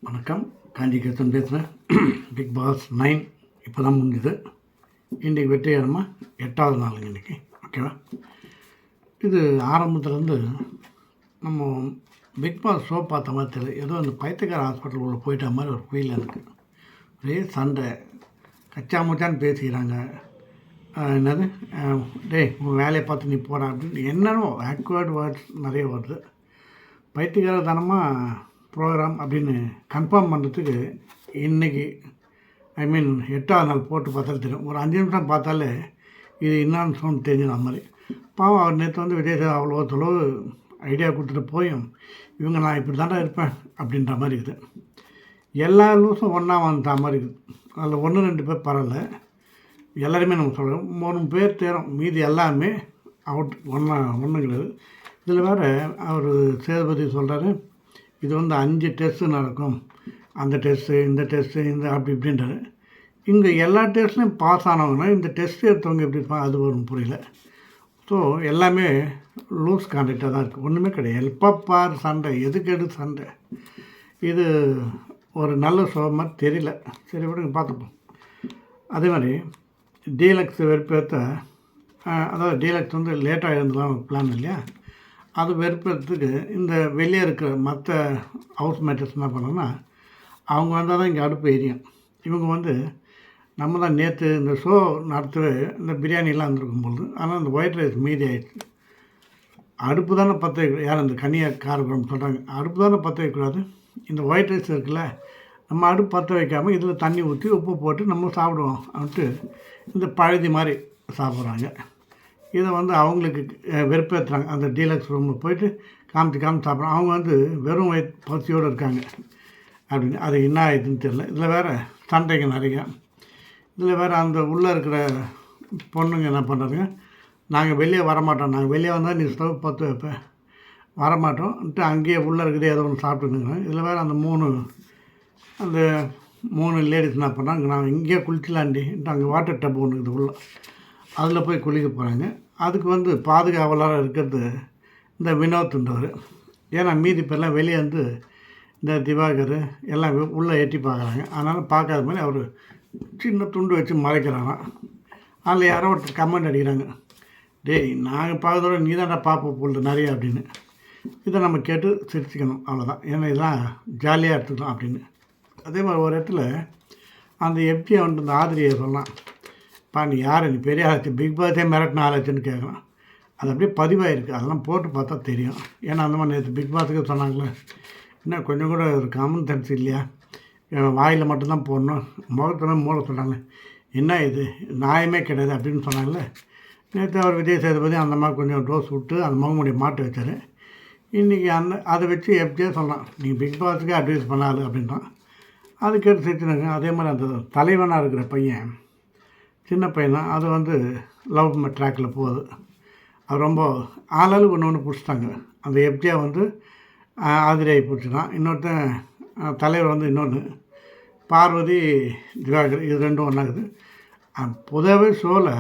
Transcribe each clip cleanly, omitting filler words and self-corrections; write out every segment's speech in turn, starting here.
வணக்கம். காஞ்சி கேசன் பேசுகிறேன். Big pass 9 இப்போ தான் முடிஞ்சுது. இன்றைக்கி வெற்றிகரமாக 8வது நாளுங்க இன்றைக்கி. ஓகேவா? இது ஆரம்பத்துலேருந்து நம்ம பிக் பாஸ் ஷோ பார்த்த மாதிரி தெரியல. ஏதோ அந்த பைத்தியக்கார ஹாஸ்பிட்டல் உள்ள போயிட்ட மாதிரி ஒரு ஃபீல் எனக்கு. ஒரே சண்டை, கச்சா முச்சான்னு பேசிக்கிறாங்க. என்னது டேய் உன் வேலையை பார்த்து நீ போடா அப்படின்னு என்னென்னோ ஆக்வர்ட் வேர்ட்ஸ் நிறைய வருது. பைத்தியக்காரத்தனமாக ப்ரோக்ராம் அப்படின்னு கன்ஃபார்ம் பண்ணுறதுக்கு இன்றைக்கி மீன் 8வது நாள் போட்டு பார்த்தாலே தெரியும். ஒரு 5 நிமிஷம் பார்த்தாலே இது என்னான்னு சொன்னு தெரிஞ்சிடும். மாதிரி பாவம் அவர் நேற்று வந்து விஜய் அவ்வளோ தொலைவு ஐடியா கொடுத்துட்டு போயும் இவங்க நான் இப்படி தாண்டா இருப்பேன் அப்படின்ற மாதிரி இருக்குது. எல்லா லூஸும் ஒன்றா வந்த மாதிரி இருக்குது. அதில் 1-2 பேர் பரவாயில்ல, எல்லாருமே நம்ம சொல்கிறோம் 3 பேர் தேரும், மீதி எல்லாமே அவுட், ஒன்றும் கிடையாது. இதில் வேறு அவர் சேதுபதி சொல்கிறாரு, இது வந்து 5 டெஸ்ட்டு நடக்கும், அந்த டெஸ்ட்டு இந்த டெஸ்ட்டு இந்த அப்படி இப்படின்றாரு. இங்கே எல்லா டெஸ்ட்லையும் பாஸ் ஆனவங்கன்னா இந்த டெஸ்ட்டு எடுத்தவங்க எப்படி இருப்பாங்க அது ஒரு புரியல. ஸோ எல்லாமே லூஸ் கான்டாக்டாக தான் இருக்குது, ஒன்றுமே கிடையாது. எப்போ பார் சண்டை, எதுக்கு சண்டை. இது ஒரு நல்ல ஷோ மாதிரி தெரியல. சரி விடுங்க, பார்த்துப்போம். அதே மாதிரி டீலக்ஸ் வெறுப்பேற்ற, அதாவது டீலக்ஸ் வந்து லேட்டாக இருந்தலாம் பிளான் இல்லையா, அது வெறுப்பதுக்கு இந்த வெளியே இருக்கிற மற்ற ஹவுஸ் மேட்டர்ஸ் என்ன பண்ணோன்னா அவங்க வந்தால் தான் இங்கே அடுப்பு எரியும். இவங்க வந்து நம்ம தான் நேற்று இந்த ஷோ நடத்தவே இந்த பிரியாணிலாம் இருந்திருக்கும்போது, ஆனால் அந்த ஒயிட் ரைஸ் மீதி ஆகிடுச்சு. அடுப்பு தானே பற்ற வைக்க, யார் அந்த கன்னியார் காரக்குழம்பு சொல்கிறாங்க, அடுப்பு தானே பற்ற வைக்கக்கூடாது. இந்த ஒயிட் ரைஸ் இருக்குல்ல, நம்ம அடுப்பு பற்ற வைக்காமல் இதில் தண்ணி ஊற்றி உப்பு போட்டு நம்ம சாப்பிடுவோம் அப்படின்ட்டு இந்த பழுதி மாதிரி சாப்பிட்றாங்க. இதை வந்து அவங்களுக்கு வெறுப்பேற்றுறாங்க. அந்த டீலக்ஸ் ரூமில் போயிட்டு காமிச்சு சாப்பிட்றாங்க. அவங்க வந்து வெறும் பசியோடு இருக்காங்க அப்படின்னு. அது என்ன ஆயிடுதுன்னு தெரியல. இதில் வேறு சண்டைங்க நிறைய. இதில் வேறு அந்த உள்ளே இருக்கிற பொண்ணுங்க என்ன பண்ணுறதுங்க, நாங்கள் வெளியே வரமாட்டோம், நாங்கள் வெளியே வந்தால் நீ ஸ்டவ் பற்ற வைப்பேன், வரமாட்டோம்ன்ட்டு அங்கேயே உள்ளே இருக்குது ஏதோ ஒன்று சாப்பிட்டுருங்க. இதில் வேறு அந்த 3 லேடிஸ் என்ன பண்ணுறாங்க, நான் இங்கேயே குளிக்கலாண்டின்ட்டு அங்கே வாட்டர் டப் ஒன்று இருக்குது உள்ளே, அதில் போய் குளிக்க போகிறாங்க. அதுக்கு வந்து பாதுகாவலராக இருக்கிறது இந்த வினோத்ன்றவர். ஏன்னா மீதி பேர்லாம் வெளியே வந்து இந்த திவாகர் எல்லாம் உள்ளே எட்டி பார்க்குறாங்க. அதனால் பார்க்காத மாதிரி அவர் சின்ன துண்டு வச்சு மறைக்கிறாராம். அதில் யாரோ ஒருத்தர் கமெண்ட் அடிக்கிறாங்க, டேய் நாங்கள் பார்க்கறதோட நீ தான்டா பார்ப்போம் போல் நிறைய அப்படின்னு. இதை நம்ம கேட்டு சிரிச்சுக்கணும், அவ்வளோதான். ஏன்னா இதெல்லாம் ஜாலியாக எடுத்துக்கலாம் அப்படின்னு. அதே மாதிரி ஒரு இடத்துல அந்த எஃப்டியை வந்துட்டு இந்த ஆதிரியை சொல்லலாம், நீ யார், நீ பெரிய ஆச்சு, பிக் பாஸே மிரட்டின ஆளாச்சுன்னு கேட்குறான். அது அப்படியே பதிவாயிருக்கு, அதெல்லாம் போட்டு பார்த்தா தெரியும். ஏன்னா அந்த மாதிரி நேற்று பிக் பாஸுக்கு சொன்னாங்களே, இன்னும் கொஞ்சம் கூட ஒரு காமன் சென்ஸ் இல்லையா, வாயில் மட்டும்தான் போடணும், முகத்தில் மூட சொன்னாங்க, என்ன இது நியாயமே கிடையாது அப்படின்னு சொன்னாங்களே. நேற்று அவர் விஜய் சேதுபதி அந்த மாதிரி கொஞ்சம் டோஸ் விட்டு அந்த முகமுடியை மாட்டி வச்சார். இன்றைக்கி அதை வச்சு எப்படியே சொல்லலாம், நீங்கள் பிக் பாஸுக்கே அட்வைஸ் பண்ணாது அப்படின்றான். அது கேட்டு சிரிச்சுனாங்க. அதே மாதிரி அந்த தலைவனாக இருக்கிற பையன், சின்ன பையன் தான், அது வந்து லவ் ட்ராக்கில் போகுது. அது ரொம்ப ஆளாளுக்கு ஒன்று பிடிச்சிட்டாங்க. அந்த எப்டியாக வந்து ஆதிரியை பிடிச்சிட்டான். இன்னொருத்தன் தலைவர் வந்து இன்னொன்று பார்வதி திவாகர், இது ரெண்டும் ஒன்றாகுது. பொதுவாகவே ஷோவில்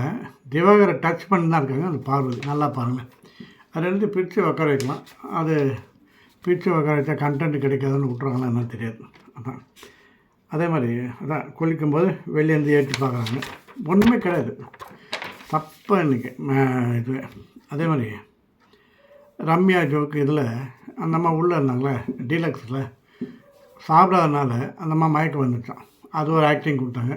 திவாகரை டச் பண்ணி தான் இருக்காங்க. அது பார்வதி, நல்லா பாருங்கள். அது எடுத்து பிரித்து உட்கார வைக்கலாம். அது பிரித்து உட்கார வச்சா கண்டென்ட் கிடைக்காதுன்னு விட்ருவாங்களா என்னன்னு தெரியாது. அதான் அதே மாதிரி அதான் குளிக்கும்போது வெளியேருந்து ஏற்றி பார்க்குறாங்க, ஒன்றுமே கிடையாது, தப்பாக இன்றைக்கி இது. அதே மாதிரி ரம்யா ஜோக்கு இதில் அந்த அம்மா உள்ளே இருந்தாங்களே டீலக்ஸில் சாப்பிடாதனால அந்த அம்மா மயக்கம் வந்துச்சான். அது ஒரு ஆக்டிங் கொடுத்தாங்க.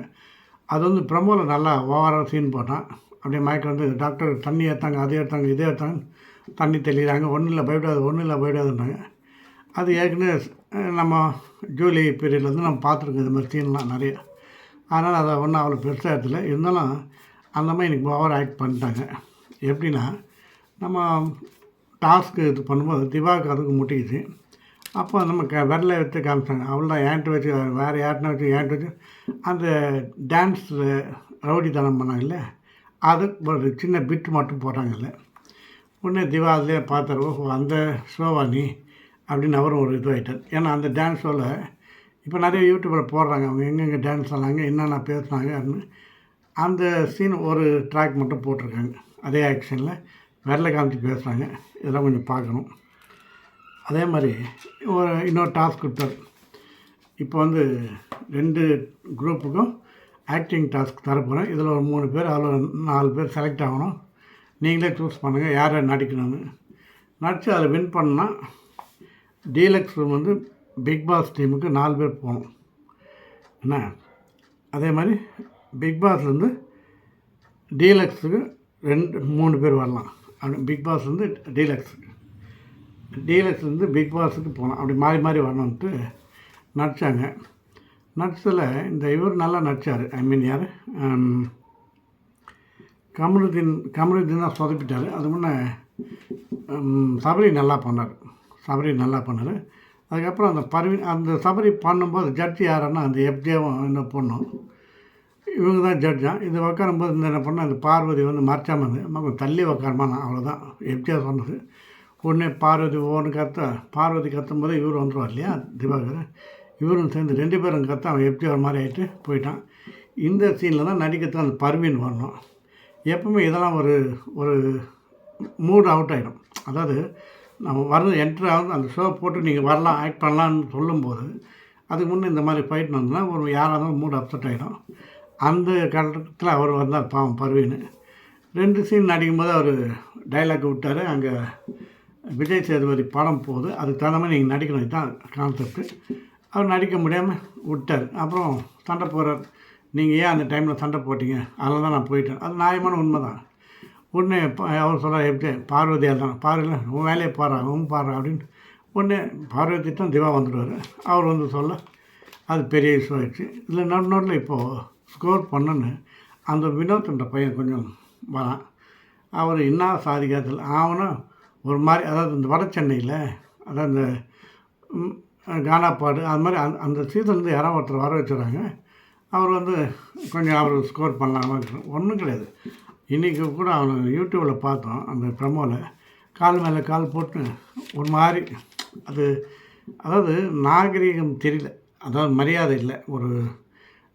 அது வந்து ப்ரமோவில் நல்லா ஓவராக சீன் போட்டான். அப்படியே மயக்கம் வந்து டாக்டர் தண்ணி ஏற்றாங்க, அதை எடுத்தாங்க, இதே எடுத்தாங்க, தண்ணி தெளிகிறாங்க, ஒன்றும் இல்லை பயப்படாதுன்றாங்க. அது ஏற்கனவே நம்ம ஜூலி பீரியட்லேருந்து நம்ம பார்த்துருக்கோம் இது மாதிரி சீன்லாம் நிறைய. அதனால் அதை ஒன்றும் அவ்வளோ பெருசாக இடத்துல இருந்தாலும் அந்த மாதிரி இன்றைக்கி ஓவர் ஆக்ட் பண்ணிட்டாங்க. எப்படின்னா நம்ம டாஸ்க்கு இது பண்ணும்போது திவாக்கு அதுக்கு முட்டிக்கிச்சு. அப்போ நம்ம விரலை வச்சு காமிச்சாங்க, அவ்வளோதான் ஏன்ட்டு வச்சு வேறு யார்ட்டினா வச்சு ஏன்ட்டு வச்சு அந்த டான்ஸில் ரவுடித்தனம் பண்ணாங்கல்ல, அது ஒரு சின்ன பிட் மட்டும் போட்டாங்கல்ல. உடனே திவா அதிலே பார்த்தாரு, ஓஹோ அந்த ஷோவா நீ அப்படின்னு அவரும் ஒரு இதுவாகிட்டார். ஏன்னா அந்த டான்ஸ் ஷோவில் இப்போ நிறைய யூடியூப்பில் போடுறாங்க, அவங்க எங்கெங்கே டான்ஸ் ஆனாங்க, என்னென்ன பேசுனாங்க அப்படின்னு. அந்த சீன் ஒரு ட்ராக் மட்டும் போட்டிருக்காங்க. அதே ஆக்ஷனில் விரலை காமிச்சு பேசுகிறாங்க. இதெல்லாம் கொஞ்சம் பார்க்கணும். அதே மாதிரி இன்னொரு டாஸ்க் கொடுத்தாரு. இப்போ வந்து 2 குரூப்புக்கும் ஆக்டிங் டாஸ்க் தரப்போகிறேன். இதில் ஒரு 3 பேர், அதில் ஒரு 4 பேர் செலக்ட் ஆகணும். நீங்களே சூஸ் பண்ணுங்கள் யார் யார் நடிக்கணும்னு. நடித்து அதில் வின் பண்ணால் டீலக்ஸ் ரூம் வந்து பிக் பாஸ் டீமுக்கு 4 பேர் போகணும். என்ன, அதே மாதிரி பிக் பாஸ்லேருந்து டீலக்ஸுக்கு 3 பேர் வரலாம். அப்படி பிக் பாஸ்லேருந்து டீலக்ஸ்லேருந்து பிக் பாஸுக்கு போகலாம். அப்படி மாறி மாறி வரணுன்ட்டு நடித்தாங்க. நடிச்சதில் இந்த இவர் நல்லா நடித்தார். ஐ மீன் யார், கமருதீன் தான் சொதப்பிட்டார். அது முன்னே சபரி நல்லா பண்ணார். அதுக்கப்புறம் அந்த சபரி பண்ணும்போது ஜட்ஜி யாருன்னா அந்த எஃப்ஜேவும் இந்த பொண்ணும், இவங்க தான் ஜட்ஜாக. இது உட்காரும்போது என்ன பண்ணால் அந்த பார்வதி வந்து மறைச்சாமல் இருந்து கொஞ்சம் தள்ளி உட்காரமான, அவ்வளோதான் எஃப்ஜே சொன்னது. உடனே பார்வதி பார்வதி கத்தும்போது இவர் வந்துடுவார் இல்லையா திவாகர், இவரும் சேர்ந்து 2 பேரும் கற்று அவன் எஃப்ஜே ஒரு மாதிரி ஆகிட்டு போயிட்டான். இந்த சீனில் தான் நடிக்கிறதுக்கு அந்த பர்வீன் வரணும். எப்பவுமே இதெல்லாம் ஒரு மூட் அவுட் ஆகிடும். அதாவது நம்ம வரது என்ட்ரு ஆகுது, அந்த ஷோ போட்டு நீங்கள் வரலாம் ஆக்ட் பண்ணலான்னு சொல்லும்போது அதுக்கு முன்னே இந்த மாதிரி ஃபைட் வந்ததுன்னா ஒரு யாராக இருந்தாலும் மூட் அப்செட் ஆகிடும். அந்த கட்டத்தில் அவர் வந்தார் பாவம் பர்வீன். 2 சீன் நடிக்கும்போது அவர் டைலாக் விட்டார். அங்கே விஜய் சேதுபதி படம் போகுது, அதுக்கு தகுந்த மாதிரி நீங்கள் நடிக்கணும், இதுதான் கான்செப்ட்டு. அவர் நடிக்க முடியாமல் விட்டார். அப்புறம் சண்டை போடுறார். நீங்கள் ஏன் அந்த டைமில் சண்டை போட்டிங்க, அதில் தான் நான் போயிட்டேன். அது நியாயமான உண்மை தான். உடனே அவர் சொல்கிறார் எப்படி பார்வதியால் தான், பார்வையில் உன் வேலையை பாரு அப்படின்னு. உடனே பார்வதி திட்டம் திவா வந்துடுவார். அவர் வந்து சொல்ல அது பெரிய இஷ்யூ ஆகிடுச்சு. இதில் நடுநோட்டில் இப்போது ஸ்கோர் பண்ணுன்னு அந்த வினோத்ன்ற பையன் கொஞ்சம் வரான். அவர் என்ன சாதிக்காதல் அவனும் ஒரு மாதிரி, அதாவது இந்த வட சென்னையில் அதாவது இந்த கானாப்பாடு அது மாதிரி அந்த சீசன்லேருந்து யாராவது ஒருத்தர் வர வச்சுறாங்க. அவர் வந்து கொஞ்சம் அவர் ஸ்கோர் பண்ணலாமா ஒன்றும் கிடையாது. இன்றைக்கி கூட அவன் யூடியூப்பில் பார்த்தோம், அந்த ப்ரமோவில் கால் மேலே கால் போட்டு ஒரு மாதிரி அதாவது நாகரீகம் தெரியல, அதாவது மரியாதை இல்லை.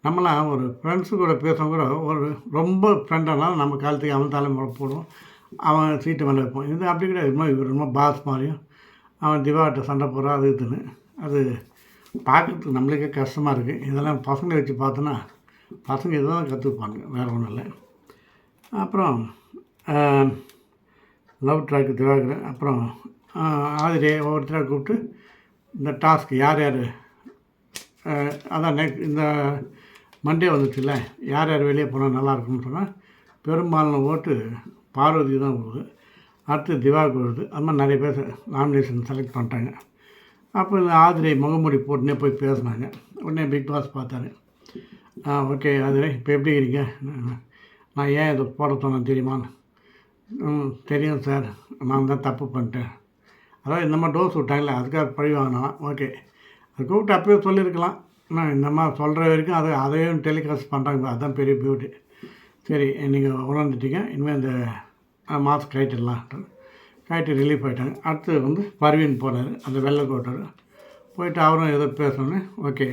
நம்மளாம் ஒரு ஃப்ரெண்ட்ஸு கூட பேச கூட ஒரு ரொம்ப ஃப்ரெண்டானாலும் நம்ம காலத்துக்கு அவன் தலைமுறை போடுவோம், அவன் சீட்டு மேலே வைப்போம். இது அப்படி கிடையாது. இவர் ரொம்ப பாஸ் மாதிரியும் அவன் திவாட்ட சண்டை போடுறான் அது இதுன்னு. அது பார்க்குறதுக்கு நம்மளுக்கே கஷ்டமாக இருக்குது. இதெல்லாம் பசங்களை வச்சு பார்த்தோன்னா பசங்க இதை தான் கற்றுப்பாங்க, வேறு ஒன்றும் இல்லை. அப்புறம் லவ் ட்ராக்கு திவாகர், அப்புறம் ஆதிரியை ஒவ்வொருத்தராக கூப்பிட்டு இந்த டாஸ்க் யார் அதான் இந்த மண்டே வந்துச்சுல்ல, யார் வெளியே போனால் நல்லாயிருக்குன்னு சொன்னால் பெரும்பாலான ஓட்டு பார்வதி தான் போகுது, அடுத்து திவாகர் வருது. அது மாதிரி நிறைய பேர் நாமினேஷன் செலக்ட் பண்ணிட்டாங்க. அப்போ இந்த ஆதிரை முகமூடி போட்டுனே போய் பேசினாங்க. உடனே பிக் பாஸ் பார்த்தாரு. ஓகே ஆதிரை, இப்போ எப்படி இருக்கீங்க, நான் ஏன் இதை போட சொன்னேன் தெரியுமான்னு. தெரியும் சார், நான் தான் தப்பு பண்ணிட்டேன். அதாவது இந்த மாதிரி டோஸ் விட்டாங்களே அதுக்காக பழி வாங்கினாலாம். ஓகே, அது கூப்பிட்டு அப்பயே சொல்லியிருக்கலாம். நான் இந்த மாதிரி சொல்கிற வரைக்கும் அதையும் டெலிகாஸ்ட் பண்ணுறாங்க, அதுதான் பெரிய பியூட்டி. சரி, நீங்கள் உணர்ந்துட்டீங்க, இனிமேல் இந்த மாஸ்க் கட்டிடலாம் கட்டி ரிலீஃப் ஆகிட்டாங்க. அடுத்து வந்து பர்வீன் போனார், அந்த வெள்ளை கோட்டர் போயிட்டு அவரும் ஏதோ பேசணுன்னு, ஓகே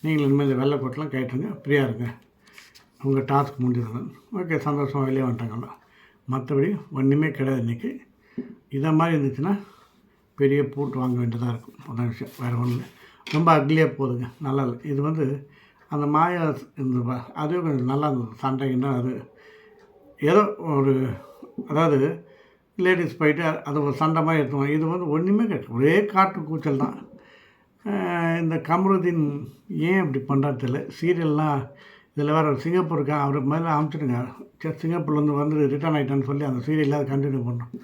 நீங்களும் இனிமேல் இந்த வெள்ளை கோட்டெலாம் கட்டுருங்க, ஃப்ரீயாக இருங்க, உங்கள் டாஸ்க் முடிஞ்சிருங்க. ஓகே, சந்தோஷமாக வெளியே வந்துட்டாங்களா. மற்றபடி ஒன்றுமே கிடையாது. இன்றைக்கி இதை மாதிரி இருந்துச்சுன்னா பெரிய பூட்டு வாங்க வேண்டியதாக இருக்கும். அதான் விஷயம், வேறு ஒன்றும் இல்லை. ரொம்ப அக்லியாக போகுதுங்க, நல்லா இல்லை. இது வந்து அந்த மாயா இருந்ததுப்பா, அதுவே கொஞ்சம் நல்லா இருந்தது. சண்டைக்குன்னா அது ஏதோ அதாவது லேடிஸ் போயிட்டு அது ஒரு சண்டை மாதிரி எடுத்துவாங்க. இது வந்து ஒன்றுமே கிடையாது, ஒரே காட்டு கூச்சல் தான். இந்த கமருதீன் ஏன் இப்படி பண்ணுறாரு தெரியல. சீரியல்லாம் இதில் வேறு சிங்கப்பூருக்கு அவர் மேலே அனுப்பிச்சிடுங்க, சிங்கப்பூர்லேருந்து வந்து ரிட்டர்ன் ஆகிட்டான்னு சொல்லி அந்த சீரியலில் அதை கண்டினியூ பண்ணோம்.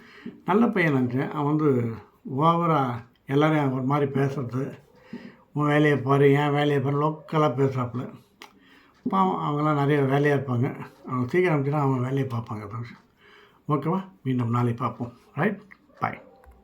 நல்ல பையன் நினச்சேன். அவன் வந்து ஓவராக எல்லோரையும் ஒரு மாதிரி பேசுகிறது, உன் வேலையை பாரு, ஏன் வேலையை பாரு, லோக்கலாக பேசுகிறாப்புல. பாவம் அவங்களாம் நிறைய வேலையாக இருப்பாங்க. அவங்க சீக்கிரம் அனுப்பிச்சுன்னா அவங்க வேலையை பார்ப்பாங்க. ஓகேவா, மீண்டும் நாளைக்கு பார்ப்போம். ரைட், பாய்.